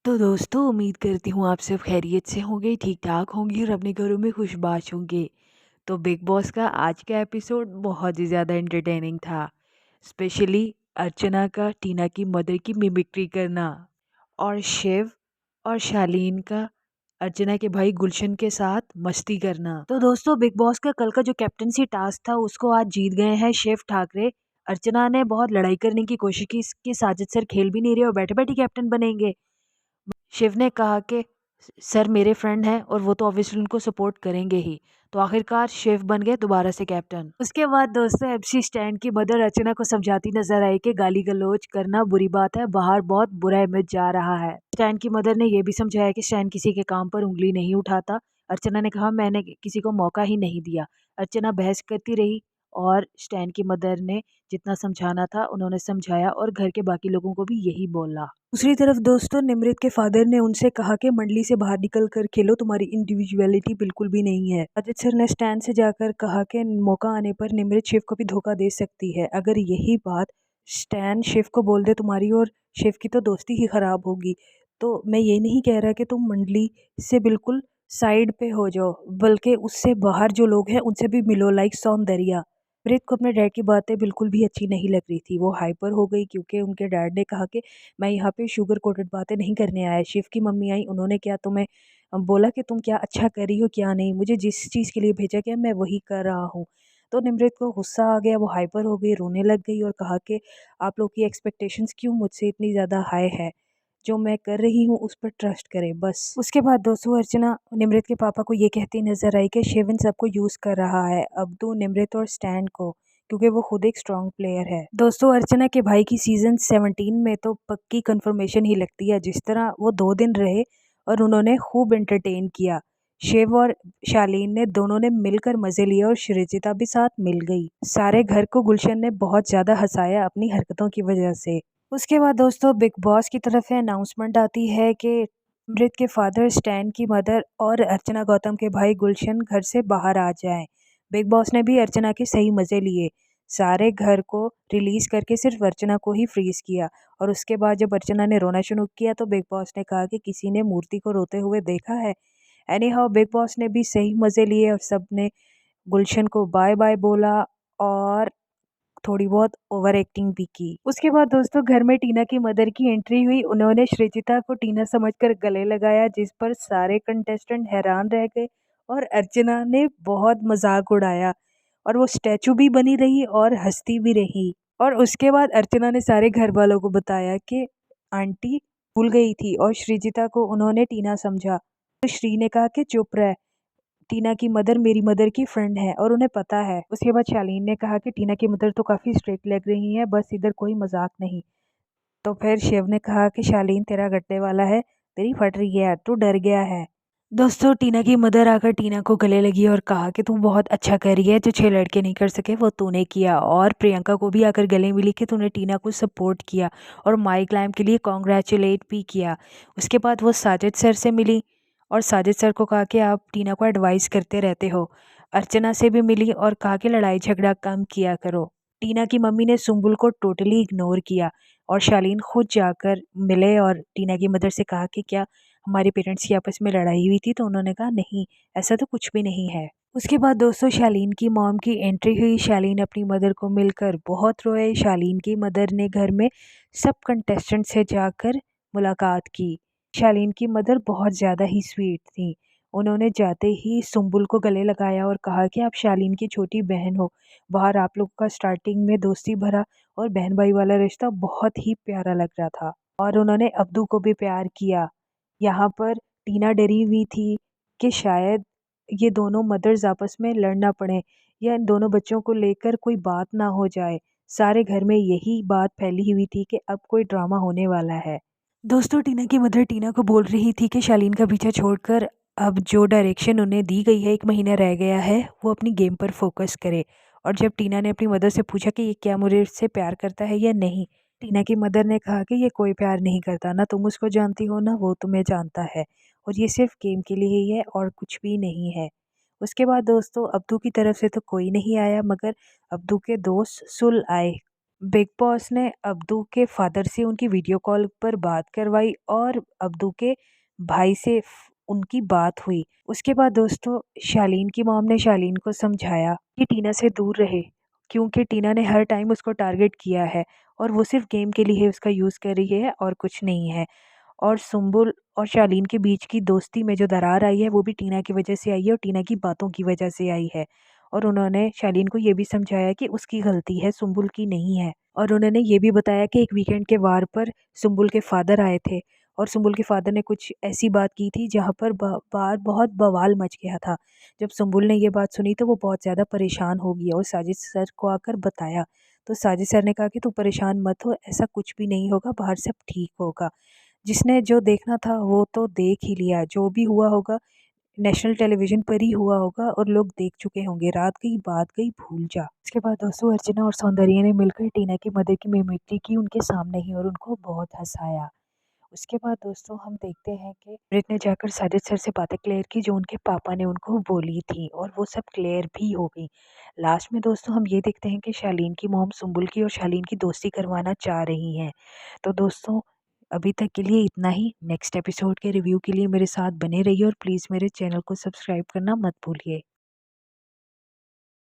तो दोस्तों उम्मीद करती हूँ आप सब खैरियत से होंगे, ठीक-ठाक होंगे और अपने घरों में खुशबाश होंगे। तो बिग बॉस का आज का एपिसोड बहुत ही ज़्यादा एंटरटेनिंग था। स्पेशली अर्चना का टीना की मदर की मिमिक्री करना और शिव और शालीन का अर्चना के भाई गुलशन के साथ मस्ती करना। तो दोस्तों बिग बॉस का कल का जो कैप्टनसी टास्क था उसको आज जीत गए हैं शिव ठाकरे। अर्चना ने बहुत लड़ाई करने की कोशिश की कि साजिद सर खेल भी नहीं रहे और बैठे-बैठे कैप्टन बनेंगे। शिव ने कहा कि सर मेरे फ्रेंड हैं और वो तो ऑब्वियसली उनको सपोर्ट करेंगे ही। तो आखिरकार शिव बन गए दोबारा से कैप्टन। उसके बाद दोस्तों एमसी स्टैन की मदर अर्चना को समझाती नजर आई कि गाली गलौज करना बुरी बात है, बाहर बहुत बुरा इमेज जा रहा है। स्टैन की मदर ने यह भी समझाया कि स्टैन किसी के काम पर उंगली नहीं उठाता। अर्चना ने कहा मैंने किसी को मौका ही नहीं दिया। अर्चना बहस करती रही और स्टैन की मदर ने जितना समझाना था उन्होंने समझाया और घर के बाकी लोगों को भी यही बोला। दूसरी तरफ दोस्तों निमृत के फादर ने उनसे कहा कि मंडली से बाहर निकल कर खेलो, तुम्हारी इंडिविजुअलिटी बिल्कुल भी नहीं है। अजित सर ने स्टैन से जाकर कहा कि मौका आने पर निमृत शिव को भी धोखा दे सकती है। अगर यही बात स्टैन शिव को बोल दे तुम्हारी और शिव की तो दोस्ती ही खराब होगी। तो मैं ये नहीं कह रहा कि तुम मंडली से बिल्कुल साइड पे हो जाओ, बल्कि उससे बाहर जो लोग हैं उनसे भी मिलो, लाइक सौंदर्या। प्रीत को अपने डैड की बातें बिल्कुल भी अच्छी नहीं लग रही थी। वो हाइपर हो गई क्योंकि उनके डैड ने कहा कि मैं यहाँ पे शुगर कोटेड बातें नहीं करने आया। शिव की मम्मी आई, उन्होंने क्या तुम्हें बोला कि तुम क्या अच्छा कर रही हो क्या नहीं, मुझे जिस चीज़ के लिए भेजा गया मैं वही कर रहा हूँ। तो निमृत को गुस्सा आ गया, वो हाइपर हो गई, रोने लग गई और कहा कि आप लोग की एक्सपेक्टेशंस क्यों मुझसे इतनी ज़्यादा हाई है, जो मैं कर रही हूँ उस पर ट्रस्ट करें बस। उसके बाद दोस्तों अर्चना निमृत के पापा को ये कहती नजर आई कि शिव इन सबको यूज़ कर रहा है, अब्दू, निमृत और स्टैन को, क्योंकि वो खुद एक स्ट्रॉन्ग प्लेयर है। दोस्तों अर्चना के भाई की सीजन 17 में तो पक्की कंफर्मेशन ही लगती है। जिस तरह वो 2 दिन रहे और उन्होंने खूब एंटरटेन किया। शिव और शालीन ने दोनों ने मिलकर मजे लिए और श्रीजिता भी साथ मिल गई। सारे घर को गुलशन ने बहुत ज्यादा हंसाया अपनी हरकतों की वजह से। उसके बाद दोस्तों बिग बॉस की तरफ से अनाउंसमेंट आती है कि अमृत के फादर, स्टैन की मदर और अर्चना गौतम के भाई गुलशन घर से बाहर आ जाएं। बिग बॉस ने भी अर्चना के सही मजे लिए, सारे घर को रिलीज करके सिर्फ अर्चना को ही फ्रीज किया। और उसके बाद जब अर्चना ने रोना शुरू किया तो बिग बॉस ने कहा कि किसी ने मूर्ति को रोते हुए देखा है। एनी हाउ बिग बॉस ने भी सही मजे लिए और सबने गुलशन को बाय बाय बोला और थोड़ी बहुत ओवर एक्टिंग भी की। उसके बाद दोस्तों घर में टीना की मदर की एंट्री हुई। उन्होंने श्रीजिता को टीना समझकर गले लगाया, जिस पर सारे कंटेस्टेंट हैरान रह गए और अर्चना ने बहुत मजाक उड़ाया और वो स्टैचू भी बनी रही और हंसती भी रही। और उसके बाद अर्चना ने सारे घर वालों को बताया कि आंटी भूल गई थी और श्रीजिता को उन्होंने टीना समझा। तो श्री ने कहा कि चुप रह, टीना की मदर मेरी मदर की फ्रेंड है और उन्हें पता है। उसके बाद शालीन ने कहा कि टीना की मदर तो काफ़ी स्ट्रिक्ट लग रही है, बस इधर कोई मजाक नहीं। तो फिर शिव ने कहा कि शालीन तेरा गट्टे वाला है, तेरी फट रही है, तू डर गया है। दोस्तों टीना की मदर आकर टीना को गले लगी और कहा कि तू बहुत अच्छा कर रही है, जो 6 लड़के नहीं कर सके वो तूने किया। और प्रियंका को भी आकर गले मिली कि तूने टीना को सपोर्ट किया और माइक क्लाइम के लिए कॉन्ग्रेचुलेट भी किया। उसके बाद वो साजिद सर से मिली और साजिद सर को कहा कि आप टीना को एडवाइस करते रहते हो। अर्चना से भी मिली और कहा कि लड़ाई झगड़ा कम किया करो। टीना की मम्मी ने सुम्बुल को टोटली इग्नोर किया और शालीन खुद जाकर मिले और टीना की मदर से कहा कि क्या हमारे पेरेंट्स की आपस में लड़ाई हुई थी, तो उन्होंने कहा नहीं, ऐसा तो कुछ भी नहीं है। उसके बाद दोस्तों शालीन की मॉम की एंट्री हुई। शालीन अपनी मदर को मिलकर बहुत रोए। शालीन की मदर ने घर में सब कंटेस्टेंट से जाकर मुलाकात की। शालीन की मदर बहुत ज़्यादा ही स्वीट थी। उन्होंने जाते ही सुम्बुल को गले लगाया और कहा कि आप शालीन की छोटी बहन हो। बाहर आप लोग का स्टार्टिंग में दोस्ती भरा और बहन भाई वाला रिश्ता बहुत ही प्यारा लग रहा था। और उन्होंने अब्दू को भी प्यार किया। यहाँ पर टीना डरी हुई थी कि शायद ये दोनों मदर्स आपस में लड़ना पड़े या इन दोनों बच्चों को लेकर कोई बात ना हो जाए। सारे घर में यही बात फैली हुई थी कि अब कोई ड्रामा होने वाला है। दोस्तों टीना की मदर टीना को बोल रही थी कि शालीन का पीछा छोड़कर अब जो डायरेक्शन उन्हें दी गई है, 1 महीना रह गया है, वो अपनी गेम पर फोकस करे। और जब टीना ने अपनी मदर से पूछा कि ये क्या मुझसे प्यार करता है या नहीं, टीना की मदर ने कहा कि ये कोई प्यार नहीं करता, ना तुम उसको जानती हो ना वो तुम्हें जानता है, और ये सिर्फ गेम के लिए ही है और कुछ भी नहीं है। उसके बाद दोस्तों अब्दू की तरफ से तो कोई नहीं आया, मगर अब्दू के दोस्त सुल आए बिग बॉस ने अब्दू के फादर से उनकी वीडियो कॉल पर बात करवाई और अब्दू के भाई से उनकी बात हुई। उसके बाद दोस्तों शालीन की मॉम ने शालीन को समझाया कि टीना से दूर रहे, क्योंकि टीना ने हर टाइम उसको टारगेट किया है और वो सिर्फ गेम के लिए उसका यूज़ कर रही है और कुछ नहीं है। और सुम्बुल और शालीन के बीच की दोस्ती में जो दरार आई है वो भी टीना की वजह से आई है और टीना की बातों की वजह से आई है। और उन्होंने शालीन को ये भी समझाया कि उसकी गलती है, सुम्बुल की नहीं है। और उन्होंने ये भी बताया कि एक वीकेंड के वार पर सुम्बुल के फादर आए थे और सुम्बुल के फादर ने कुछ ऐसी बात की थी जहाँ पर बाहर बहुत बवाल मच गया था। जब सुम्बुल ने ये बात सुनी तो वो बहुत ज़्यादा परेशान हो गई और साजिद सर को आकर बताया। तो साजिद सर ने कहा कि तू परेशान मत हो, ऐसा कुछ भी नहीं होगा, बाहर सब ठीक होगा। जिसने जो देखना था वो तो देख ही लिया, जो भी हुआ होगा नेशनल टेलीविज़न पर ही हुआ होगा और लोग देख चुके होंगे। रात गई बात गई भूल जा। इसके बाद दोस्तों अर्चना और सौंदर्य ने मिलकर टीना की मदर की मिमिक्री की उनके सामने ही और उनको बहुत हँसाया। उसके बाद दोस्तों हम देखते हैं कि अमृत ने जाकर साजिद सर से बातें क्लियर की जो उनके पापा ने उनको बोली थी और वो सब क्लियर भी हो गई। लास्ट में दोस्तों हम ये देखते हैं कि शालीन की मॉम सुम्बुल की और शालीन की दोस्ती करवाना चाह रही हैं। तो दोस्तों अभी तक के लिए इतना ही। नेक्स्ट एपिसोड के रिव्यू के लिए मेरे साथ बने रहिए और प्लीज़ मेरे चैनल को सब्सक्राइब करना मत भूलिए।